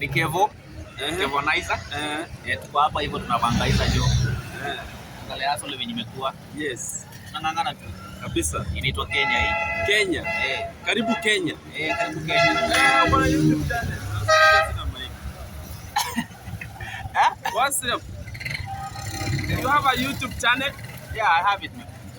Ni Kevo. Kevo Naiza. Tuko hapa hivyo tunabangaiza jo. Angalia hasa ile venye imekuwa. Yes. Tunang'ang'ana tu. Kabisa. Inaitwa Kenya hii. Kenya. Karibu Kenya. Karibu Kenya. Bwana YouTube channel. What's up? You have a YouTube channel? Yeah, I have it.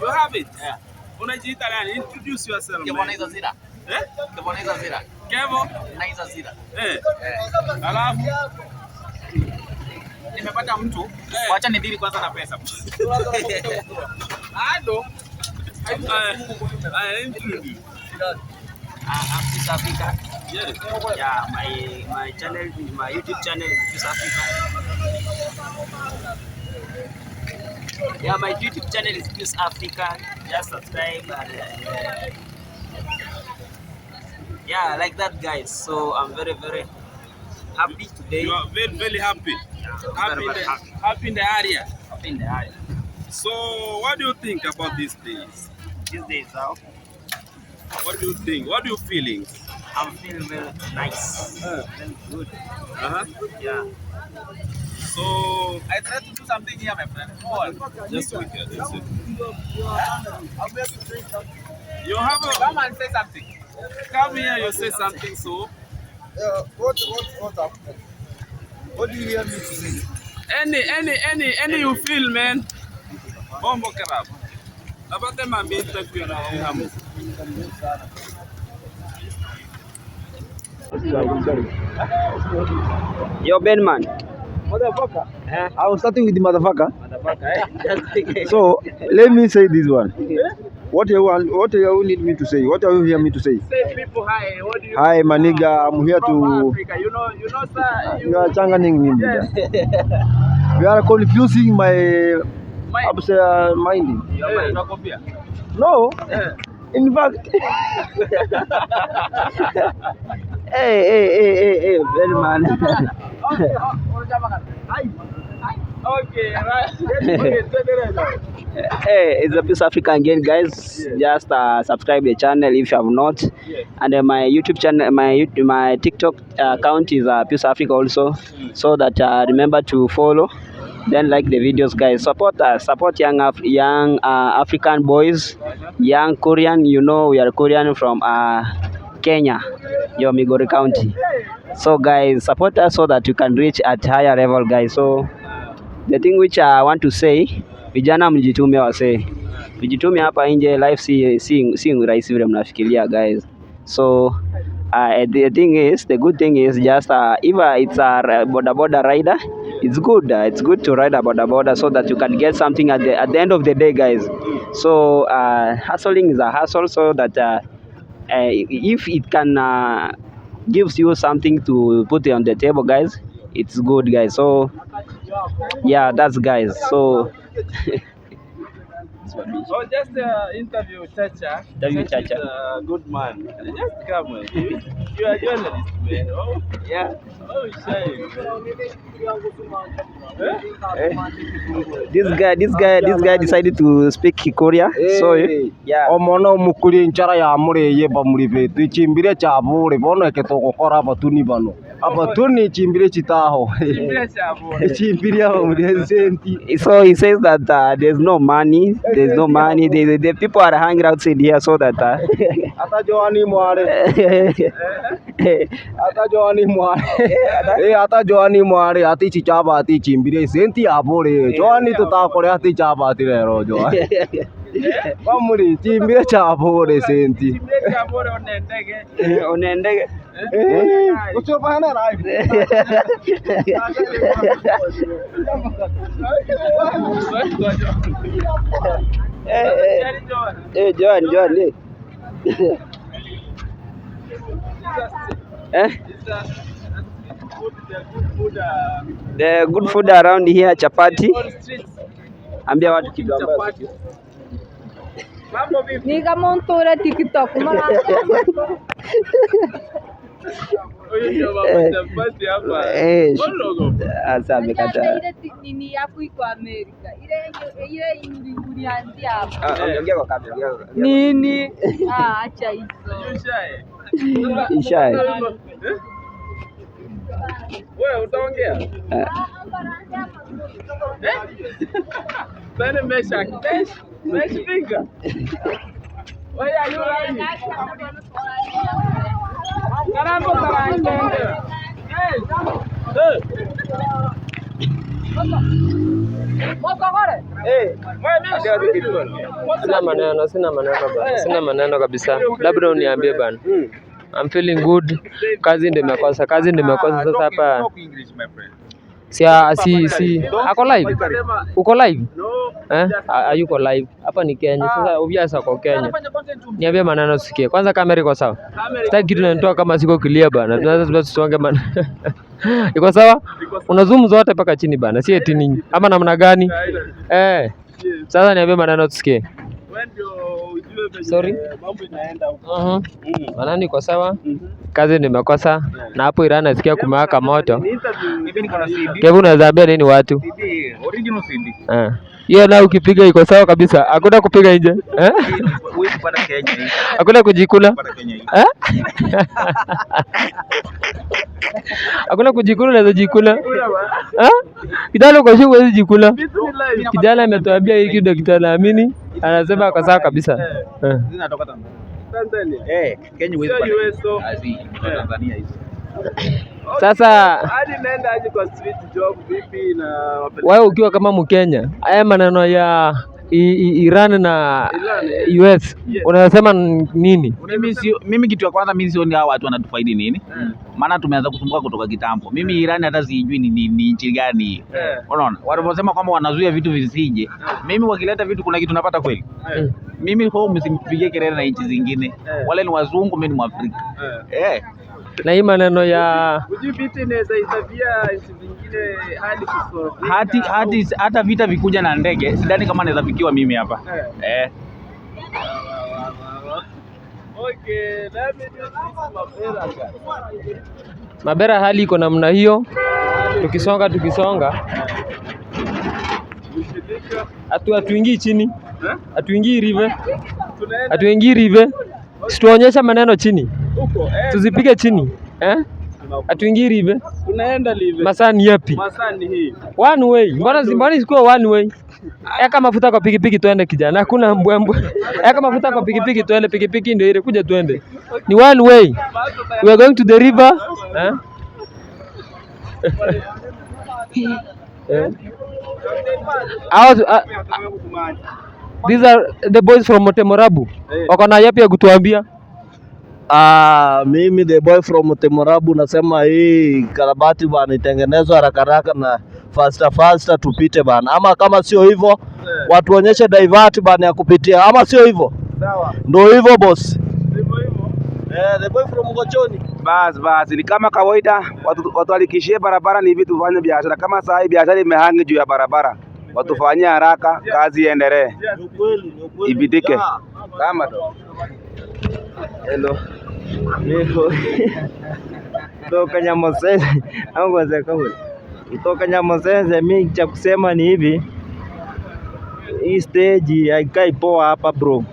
You have it? Yeah. Unajiita nani? Introduce yourself. Kevo Naiza Zira. Kevo Naiza Zira. Kevo Naiza Zira. Alafu nimepata mtu. Wacha nidili kwanza na pesa. Ado. I introduce. I'm Peace Africa. Yes. Yeah, my channel, my YouTube channel is Peace Africa. Yeah, my YouTube channel is Peace Africa. Just subscribe and yeah, like that, guys. So I'm very happy today. You are very happy. Yeah, happy in the area. Happy in the area. So what do you think about these days? These days out. What do you think? What are you feeling? I'm feeling very nice. Very good. Yeah. So I try to do something here, my friend. just wait here. That's it. You have a Come and say something. come here. You say something. So What happened? What do you hear me to say? any you feel, man. Bombo karab. Abate mambita kuona hamu. Yo, Ben man. Motherfucker. I was starting with the motherfucker. So let me say this one. What do you need me to say? What do you hear me to say? Say people hi. What do you? Hi, my nigga. I'm here to. Africa. You know, sir. You are changaning me. You are confusing my minding. No. In fact. Hey, very man. Okay, right. Hey, it's the Peace Africa again, guys. Just subscribe the channel if you have not. And my YouTube channel, my TikTok account is Peace Africa also. So that remember to follow. Then like the videos, guys. Support us. Support young African boys, young Korean. You know we are Korean from Kenya, Migori County. So guys, support us so that you can reach at higher level, guys. So the thing which I want to say, vijana mjitume wase. Mjitume hapa nje, life si rahisi vile mnafikiria, guys. So the good thing is just if it's a border rider, it's good to ride a border so that you can get something at the end of the day, guys. So hustling is a hustle, so that if it can gives you something to put on the table, guys, it's good, guys. So yeah, that's guys. So Oh, just interview Chacha. Chacha. Is a good man. Just come. You are a journalist, man. Oh, yeah. Oh, shame. This guy decided to speak Korea. So yeah. Omono mukuri nchara ya muri ye bamuribe tuchimbire chabure bono eketogokora abatuni bano abatuni chimbire chitaho chimbire muri senti. So he says that there's no money. The people are hanging outside here so that ata Joani mware ata Joani mware ati chichaba ati chimbire senti abore Joani tutakore ati chaba ati rero Joani bamuri chimbire chabore senti onendege ucho bana rai John the good food around here, chapati. Ambia watu kitu ambacho ni kama mtura TikTok asa amekata nini yako iko Amerika ile ingurianzi hapo ongea kwa kamera nini acha hizo Ishai. Wewe utaongea? Bana meshapiga. Wewe ayura. Karambo karanga. Sina maneno kabisa. Labda uniambie bana. I'm feeling good. Kazi ndio imekosa. Sasa hapa. Si ako live. Uko live? Hayuko live. Hapa ni Kenya. Sasa obvious ako Kenya. Niambie maneno sikie. Kwanza kamera iko sawa? Sitaki kitu inanitoa kama siko clear bana. Tunaweza tusonge bana. Iko sawa? Una zoom zote paka chini bana. Si eti nini? Ama namna gani? Sasa niambie maneno tusikie. Sorry. Mambo inaenda huko. Manani iko sawa? Kazi nimekosa na hapo Iran nasikia kumewaka moto. Mimi niko na CD. Kevu unaweza ambia nini watu? CD, original CD. Hiyo na ukipiga iko sawa kabisa. Hakuna kupiga nje. Wewe kupata Kenya hii. Hakuna kujikula. Hakuna kujikula, unaweza jikula. Kijana uko shule huwezi jikula. Kijana ametuambia hiki daktari naamini anasema ako sawa kabisa. Zinatoka Tanzania. Kenya huwezi kupata. Tanzania hizo. Sasa hadi naenda aje kwa street job vipi na wewe ukiwa kama Mkenya, haya maneno ya Iran na US unasema nini? Mimi kitu ya kwanza mimi sioni hao watu wanatufaidi nini? Maana tumeanza kusumbuka kutoka kitambo. Mimi Iran hata sijui ni nchi gani. Unaona? Wanaposema kwamba wanazuia vitu visije. Mimi wakileta vitu kuna kitu napata kweli. Mimi home msimpigie kelele na nchi zingine. Wale ni wazungu, mimi ni Mwafrika. Na hii maneno ya vita inaweza isabia nchi zingine hata vita vikuja na ndege, sidhani kama naweza fikiwa mimi hapa. Okay, let me do this Mabera hali iko namna hiyo. Tukisonga. Hatuingii chini. Hatuingii rive. Situonyesha maneno chini. Tuzipige chini. Hatuingii rive. Tunaenda live. Masani yapi? Masani hii. One way. Mbona sikuwa one way? Eka mafuta kwa pikipiki tuende kijana. Hakuna mbwembwe. Eka mafuta kwa pikipiki tuende, pikipiki ndio ile kuja tuende. Ni one way. We are going to the river. These are the boys from Motemorabu. Wako na yapi ya kutuambia? Mimi the boy from Temorabu nasema hii karabati bana itengenezwe haraka na faster tupite bana, ama kama sio hivyo watuonyeshe divert bana ya kupitia, ama sio hivyo? Sawa, ndio hivyo boss. The boy from Ngochoni. Basi ni kama kawaida, watu walikishie barabara ni vitu fanya biashara. Kama saa hii biashara imehangi juu ya barabara, watu fanyia haraka, kazi iendelee. Ibidike. Kama ndo. Hello. Niko kutoka Nyamosense au ngoze kauli. Kutoka Nyamosense, mimi cha kusema ni hivi. Hii stage haikai poa hapa bro.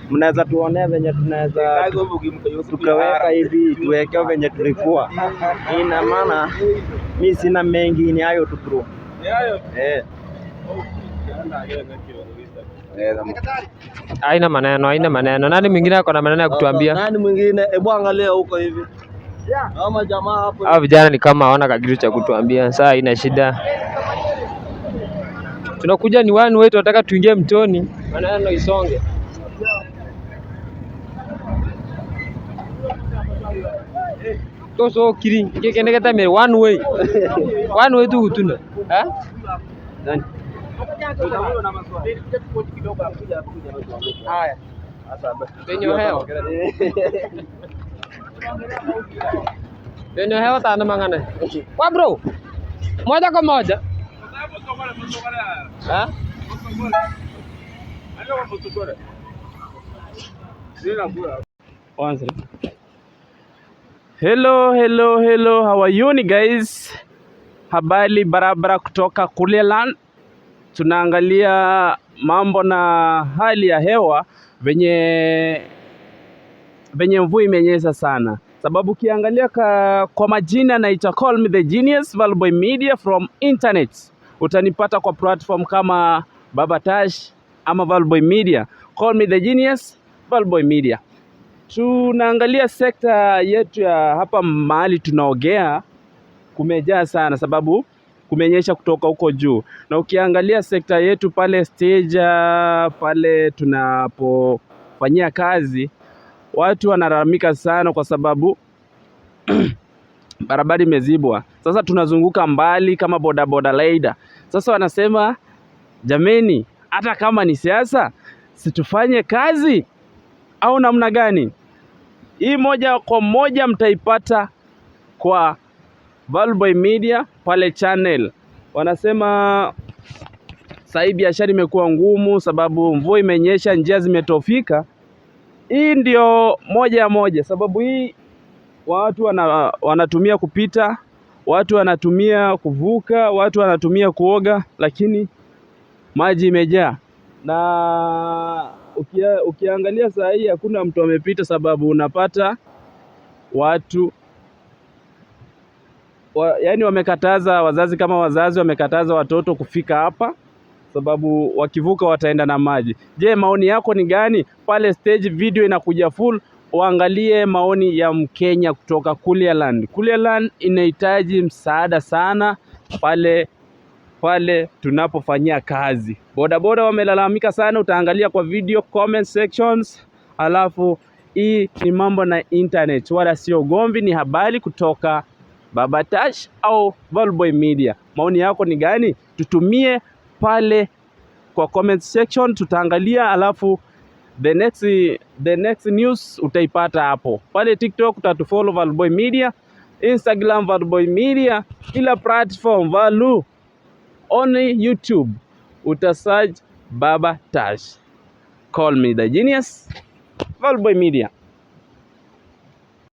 Mnaweza tuonea venye tunaweza tukaweka hivi tuweke venye tulikuwa. Ina maana mimi sina mengi, ni hayo tu bro. Haina maneno. Nani mwingine ako na maneno ya kutuambia? Nani mwingine? Hebu angalia huko hivi. Ama jamaa hapo. Hao vijana ni kama hawana kitu cha kutuambia. Sasa haina shida. Tunakuja ni one way, tunataka tuingie mtoni. Maneno isonge. Toso kiri, kende kata mere one way. One way tu utunda. Nani? Haya. Penyo hewa tanda mangane. Kwa bro. Moja kwa moja. Hello, how are you guys? Habari barabara kutoka Kuleland. Tunaangalia mambo na hali ya hewa venye venye mvua imenyesha sana, sababu ukiangalia kwa majina naita Call Me The Genius Valboy Media from internet. Utanipata kwa platform kama Baba Tash ama Valboy Media. Call Me The Genius Valboy Media. Tunaangalia sekta yetu ya hapa mahali tunaogea kumejaa sana, sababu kumenyesha kutoka huko juu. Na ukiangalia sekta yetu pale stage, pale tunapofanyia kazi, watu wanalalamika sana kwa sababu barabara imezibwa. Sasa tunazunguka mbali kama bodaboda leader. Sasa wanasema jameni, hata kama ni siasa situfanye kazi au namna gani? Hii moja kwa moja mtaipata kwa Valboy Media pale channel. Wanasema sasa biashara imekuwa ngumu sababu mvua imenyesha, njia zimetofika. Hii ndio moja sababu hii watu wanatumia kupita, watu wanatumia kuvuka, watu wanatumia kuoga, lakini maji imejaa. Na ukiangalia saa hii hakuna mtu amepita, sababu unapata watu yani wamekataza, wazazi kama wazazi wamekataza watoto kufika hapa, sababu wakivuka wataenda na maji. Je, maoni yako ni gani? Pale stage video inakuja full, uangalie maoni ya Mkenya kutoka Kulialand. Kulialand inahitaji msaada sana pale tunapofanyia kazi. Bodaboda wamelalamika sana, utaangalia kwa video comment sections. Alafu hii ni mambo na internet, wala sio gomvi, ni habari kutoka Baba Tash au Valboy Media. Maoni yako ni gani? Tutumie pale kwa comment section, tutaangalia. Alafu the next news utaipata hapo. Pale TikTok utatufollow Valboy Media, Instagram Valboy Media, kila platform Valu. Only YouTube utasearch Baba Tash. Call Me The Genius Valboy Media.